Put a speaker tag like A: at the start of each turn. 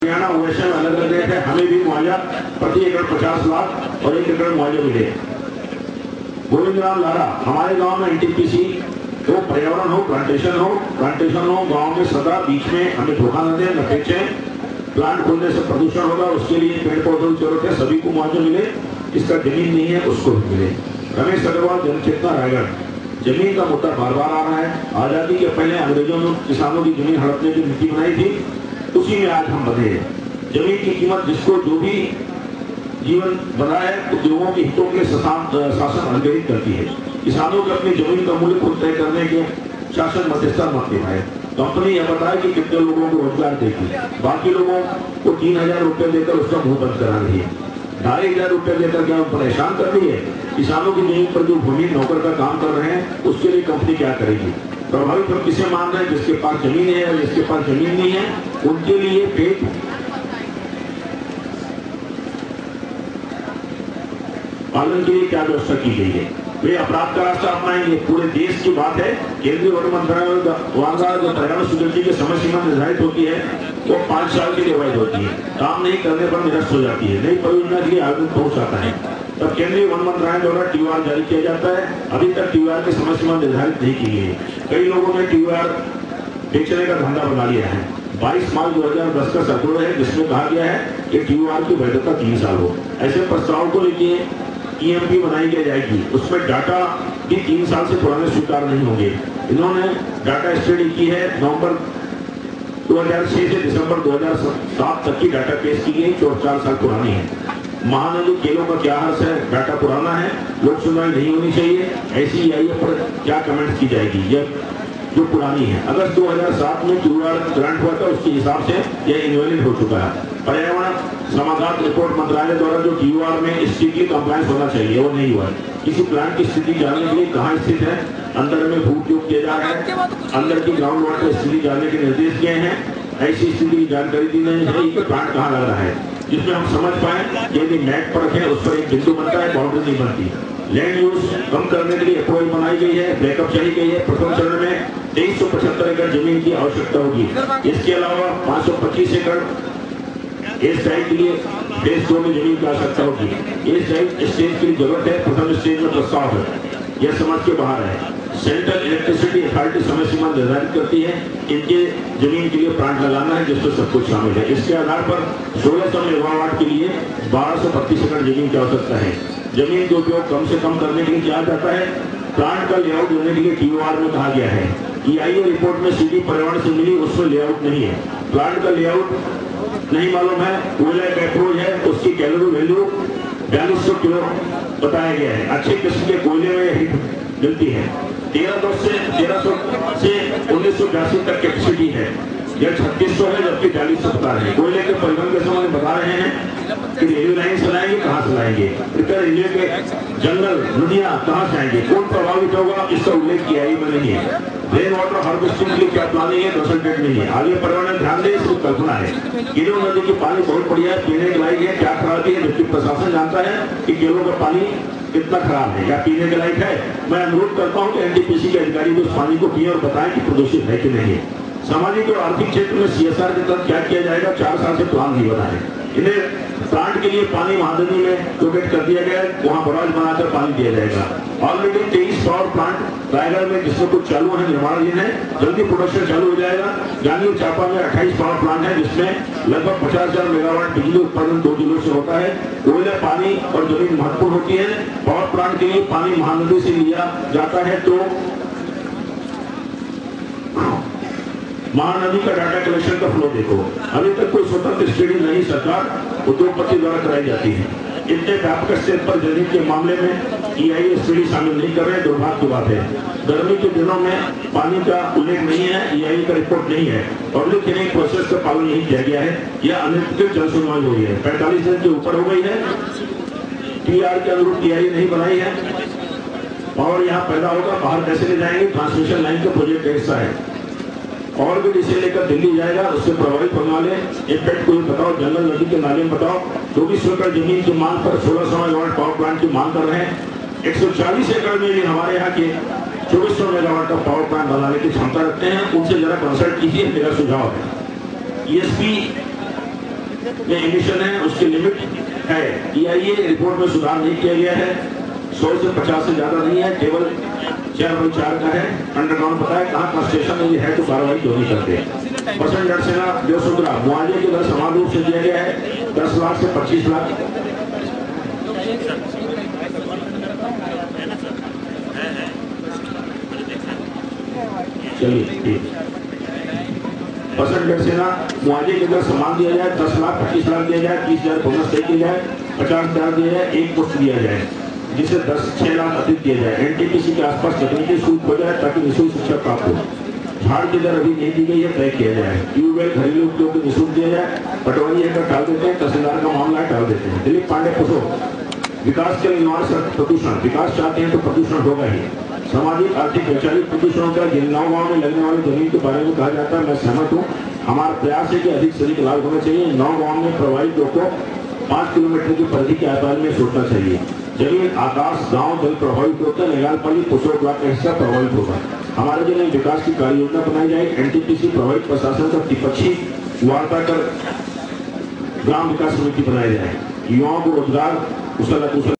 A: हरियाणा ओडिशा में अलग अलग रेट है। हमें भी मुआवजा प्रति एकड़ 50 लाख और 1 एकड़ मुआवजा मिले। गोविंद राम लारा, हमारे गांव में एनटीपीसी हो, पर्यावरण हो, प्लांटेशन हो, गांव में सदा बीच में हमें धोखा न दें, न बेचें। प्लांट खोलने से प्रदूषण होगा, उसके लिए पेड़ पौधों की जरूरत है, सभी को मुआवजा मिले। इसका जमीन नहीं है उसको भी मिले। रमेश अग्रवाल, जनचेतना रायगढ़, जमीन का मुद्दा बार बार आ रहा है। आजादी के पहले अंग्रेजों ने किसानों की जमीन हड़पने की नीति बनाई थी, उसी में आज हम बंधे हैं। जमीन की कीमत जिसको जो भी जीवन बनाए उद्योगों के हितों के शासन अनुग्रहित करती है। किसानों के अपनी जमीन का मूल्य खुद तय करने के शासन मध्यस्थता मत निभाए। कंपनी यह बताए कि कितने लोगों को रोजगार देगी, बाकी लोगों को 3000 रुपए देकर उसका मुंह बंद करा रही है। 2500 रुपए देकर क्या परेशान कर रही है। किसानों की जमीन पर जो भूमि नौकर का काम कर रहे हैं उसके लिए कंपनी क्या करेगी। प्रभावित हम किसे मान रहे हैं, जिसके पास जमीन है और जिसके पास जमीन नहीं है उनके लिए पेट पालन के लिए क्या व्यवस्था की गई है। वे अपराध का रास्ता अपनाएंगे, पूरे देश की बात है। केंद्रीय वन मंत्रालय द्वारा जो पर्यावरण स्वीकृति की समय सीमा निर्धारित होती है वो 5 साल के लिए वैध होती है। काम नहीं करने पर निरस्त हो जाती है। नई परियोजना के लिए आवेदन पहुंच आता है तब केंद्रीय वन मंत्रालय द्वारा टीओआर जारी किया जाता है। अभी तक टीओआर की समय सीमा निर्धारित नहीं की गई है। कई लोगों ने टीओआर बेचने का धंधा बना लिया है। 22 मार्च 2010 का सर्कुलर है जिसमें कहा गया है कि टीओआर की वैधता 3 साल हो। ऐसे प्रस्ताव को लेकर ईएमपी बनाई जाएगी, उसमें डाटा भी 3 साल से पुराने स्वीकार नहीं होंगे। इन्होंने डाटा स्टडी की है। नवंबर 2006 से दिसंबर 2007 तक की डाटा पेश की गई जो 4 साल पुरानी है। महानदी खेलों का क्या हर्ष है, डाटा पुराना है, लोक सुनवाई नहीं होनी चाहिए। ऐसी आईए पर क्या कमेंट की जाएगी, यह जो पुरानी है। अगस्त 2007 में टीओआर ग्रांट हुआ था, उसके हिसाब से यह इनवैलिड हो चुका है। पर्यावरण समाधान रिपोर्ट मंत्रालय द्वारा जो टीओआर में स्ट्रिक्टली कंप्लायंस होना चाहिए वो नहीं हुआ है। किसी प्लांट की स्थिति जानने के लिए कहाँ स्थित है, अंदर में भू उपयोग किया जा रहा है, अंदर की ग्राउंड वाटर स्थिति जानने के निर्देश दिए हैं। ऐसी स्थिति की जानकारी दी नहीं है कि प्लांट कहाँ लग रहा है, जिसमें हम समझ पाए यदि मैट पर रखें उस पर एक बिंदु बनता है, बाउंड्री नहीं बनती। लैंड यूज कम करने के लिए अप्रोच बनाई गई है, ब्रेकअप चाहिए गई है। प्रथम चरण में 2375 एकड़ जमीन की आवश्यकता होगी। इसके अलावा 525 एकड़ इस साइड के लिए फेज 2 में जमीन की आवश्यकता होगी। इस साइड स्टेज की जरूरत है, प्रथम स्टेज में प्रस्ताव है, यह समझ के बाहर है। सेंट्रल इलेक्ट्रिसिटी अथॉरिटी समय सीमा निर्धारित करती है, इनके जमीन के लिए प्लांट लगाना है जिसमें सब कुछ शामिल है। इसके आधार पर 1600 मेगावाट के लिए 1232 एकड़ जमीन की आवश्यकता है। जमीन के उपयोग कम से कम करने के लिए क्या जाता है, प्लांट का लेआउट देने के लिए टीओआर में कहा गया है। ईआईए रिपोर्ट में सीधी पर्यावरण से मिली, उसमें लेआउट नहीं है। प्लांट का लेआउट नहीं मालूम है। कोयला एक अप्रोच है, उसकी कैलोरी वैल्यू 4200 किलो बताया गया है। अच्छे किस्म के कोयले में हिट मिलती है। 1300 से 1982 तक कैपेसिटी है। यह 3600 है जबकि 4200 बता रहे हैं। कोयले के परिवहन के समय बता रहे हैं कि रेलवे लाइन चलाएंगे, कहाँ चलाएंगे, रेलवे के जंगल नदियाँ कहाँ से आएंगे, कौन प्रभावित होगा, इसका उल्लेख किया ही में नहीं है। रेन वाटर हार्वेस्टिंग के लिए क्या प्लानिंग है, कंसल्टेंट नहीं है। आगे पर्यावरण ध्यान दे, सिर्फ कल्पना है। केलो नदी की पानी बहुत बढ़िया है, पीने के लायक है, क्या खराबी है, जबकि प्रशासन जानता है कि केलो का पानी कितना खराब है या पीने के लायक है। मैं अनुरोध करता हूँ कि एनटीपीसी के अधिकारी भी उस पानी को पिए और बताएं कि प्रदूषित है कि नहीं है। सामाजिक और आर्थिक क्षेत्र में सीएसआर के तहत क्या किया जाएगा, 4 साल से प्लान नहीं बना है। इन्हें प्लांट के लिए पानी महानदी में लोकेट कर दिया गया है, वहाँ बराज बनाकर पानी दिया जाएगा। ऑलरेडी 23 पावर प्लांट रायगढ़ में जिसमें कुछ चालू है, निर्माणाधीन है, जल्दी प्रोडक्शन चालू हो जाएगा। जांजगीर चांपा में 28 पावर प्लांट है जिसमें लगभग 50,000 मेगावाट बिजली उत्पादन 2 जिलों से होता है। कोयला, पानी और जमीन महत्वपूर्ण होती है। पावर प्लांट के लिए पानी महानदी से लिया जाता है तो महानदी का डाटा कलेक्शन का फ्लो देखो। अभी तक कोई स्वतंत्र स्टडी नहीं सरकार उद्योगपति द्वारा कराई जाती है। इतने व्यापक स्तर पर जमीन के मामले में ईआईए स्टडी शामिल नहीं कर रहे, दुर्भाग्य की बात है। गर्मी के दिनों में पानी का उल्लेख नहीं है, ईआईए का रिपोर्ट नहीं है, पब्लिक हियरिंग प्रोसेस का पालन नहीं किया गया है। यह अनधिकृत जन सुनवाई हुई है, 45 दिन के ऊपर हो गई है। टीआर के अनुरूप ईआईए नहीं बनाई है। और यहाँ पैदा होगा, बाहर कैसे ले जाएंगे, ट्रांसमिशन लाइन का प्रोजेक्ट ऐसा है और भी इसे लेकर दिल्ली जाएगा, उससे प्रभावित होने वाले इम्पैक्ट को बताओ। जंगल नदी के नाले में बताओ। 24 एकड़ जमीन की मांग पर 1600 मेगावाट पावर प्लांट की मांग कर रहे हैं। 140 एकड़ में भी हमारे यहाँ के 2400 मेगावाट का पावर प्लांट बनाने की क्षमता रखते हैं। उनसे जरा कंसल्ट कीजिए, मेरा सुझाव है। ईएसपी ये एमिशन है, उसकी लिमिट है। EIA रिपोर्ट में सुधार नहीं किया गया है, 100 से 50 से ज्यादा नहीं है, केवल 4/4 का है। अंडरग्राउंड पता है कहाँ का स्टेशन है तो कार्रवाई क्यों नहीं करते। पर्सन जड़ सेना जो सुधरा मुआवजे की दर समान रूप से दिया गया है, 10 लाख से 25 लाख। चलिए ठीक। पर्सन जड़ सेना मुआवजे की दर समान दिया जाए, 10 लाख 25 लाख दिया जाए, 30,000 बोनस दे दिया जाए, 50,000 दिया जाए, एक पोस्ट दिया जाए, जिसे 6 लाख अधिक दिया जाए। NTPC के आसपास तकनीकी शुल्क हो जाए ताकि निःशुल्क शिक्षा प्राप्त हो। झाड़ की दर अभी नहीं दी गई है, तय किया जाए। ट्यूबवेल घरेलू उपयोग को निःशुल्क दिया जाए। पटवारी है टाल देते हैं, तहसीलदार का मामला टाल देते हैं। दिलीप पांडे पुछो विकास के लिए प्रदूषण, विकास चाहते हैं तो प्रदूषण होगा ही। सामाजिक आर्थिक वैचारिक प्रदूषणों का जिन गाँव में लगने वाली जमीन के बारे में कहा जाता है, मैं सहमत हूँ। हमारा प्रयास है कि अधिक से अधिक लाभ होना चाहिए। 9 गाँव में प्रभावित लोगों को 5 किलोमीटर की परिधि के आधार में सोचना चाहिए। जमीन, आकाश, गांव, जल प्रभावित होता है। नगालपाली पुसो ब्लॉक का हिस्सा प्रभावित होगा। हमारे जिले में विकास की कार्य योजना बनाई जाए। NTPC प्रभावित प्रशासन का त्रिपक्षीय वार्ता कर ग्राम विकास समिति बनाई जाए। युवाओं को रोजगार कुशल